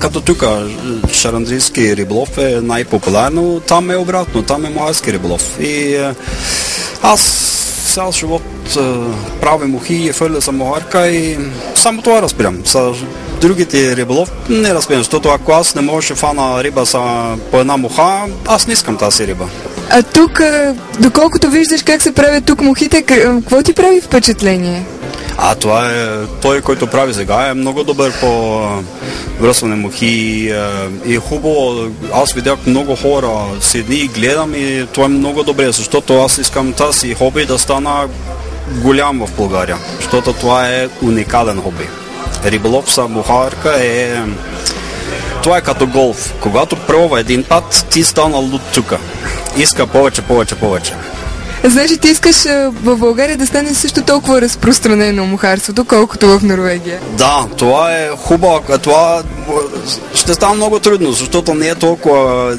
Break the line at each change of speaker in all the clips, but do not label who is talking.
като тук шарандрийски риболов е най-популярно, там е обратно, там е мохарски риболов. И аз цял живот правя мухи и фърля съм мохарка и само това разбирам. С другите риболов не разбирам, защото ако аз не можеш да фана риба по една муха, аз не искам тази риба.
А тук, доколкото виждаш как се правят тук мухите, какво ти прави впечатление?
Това е той, който прави сега, е много добър по връзване мухи и хубаво. Аз видях много хора седни и гледам и това е много добре, защото аз искам тази хоби да стана голям в България, защото това е уникален хоби. Риболов с мухарка това е като голф. Когато пробва един път, ти стана луд тука. Иска повече.
Значи ти искаш в България да стане също толкова разпространено мухарството, колкото в Норвегия?
Да, това е хубаво. Това ще стане много трудно, защото не е толкова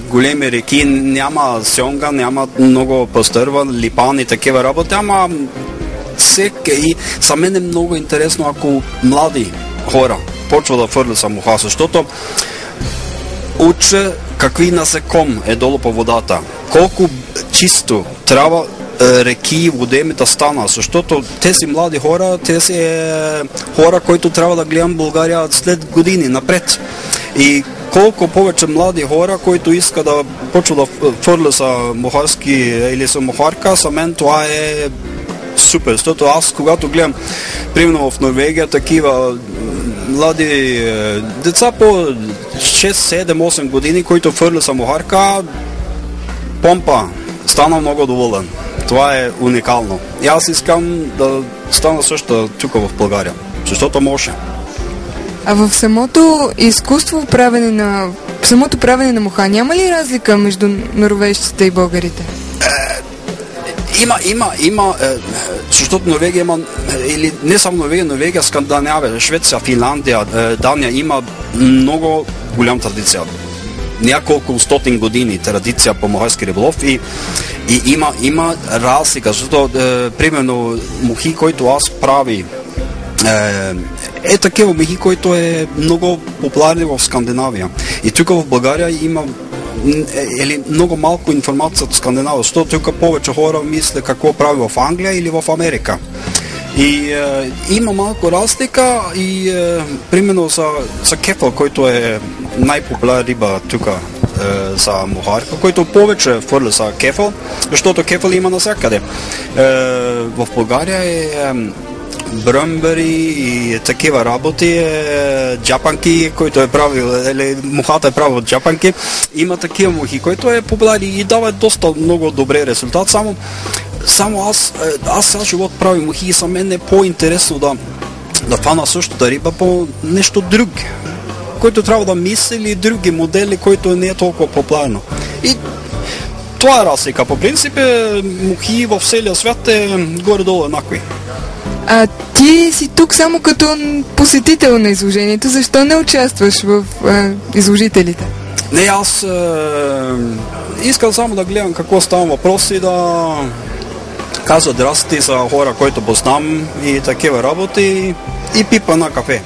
големи реки, няма сьонга, няма много пастърва, липан и такива работи, ама и за мен е много интересно, ако млади хора почва да фърля са муха, защото уча какви насеком е долу по водата, колко чисто трябва реки и водеми да стана, защото тези млади хора, тези хора, които трябва да гледам България след години напред. И колко повече млади хора, които искат да почва да фърля са мухарски или са мухарка, за мен това е супер, защото аз когато гледам примерно в Норвегия такива млади деца по 6, 7, 8 години, които фърля са мухарка, помпа, стана много доволен. Това е уникално. И аз искам да стана също тук в България, защото може.
А в самото изкуство самото правене на муха, няма ли разлика между норвежците и българите?
Има, защото Норвегия има, или не само Норвегия, Скандинавия, Швеция, Финландия, Дания има много голям традиция. Няколко стотин години традиция по мухарски риболов и има разлика, защото примерно мухи, които аз прави такива мухи, които е много популярни в Скандинавия. И тук в България има много малко информация от Скандинавия, защото тук повече хора мислят какво прави в Англия или в Америка. И има малко разлика и примерно за кефал, който е най-популярна риба тук за мухарка, който повече фърля за кефал, защото кефал има навсякъде. В България е бръмбери и такива работи, джапанки, които е правил, или мухата е правил джапанки. Има такива мухи, които е популярни и дават доста много добре резултат. Само аз цял живот прави мухи и за мен е по-интересно да фана същата риба по нещо друго, който трябва да мисли други модели, които не е толкова популярно. И това е разлика. По принцип мухи в целия свят е горе-долу еднакви.
А ти си тук само като посетител на изложението. Защо не участваш в изложителите?
Не, аз искам само да гледам какво става въпрос и да казва здрасти за хора, които познам и такива работи и пипа на кафе.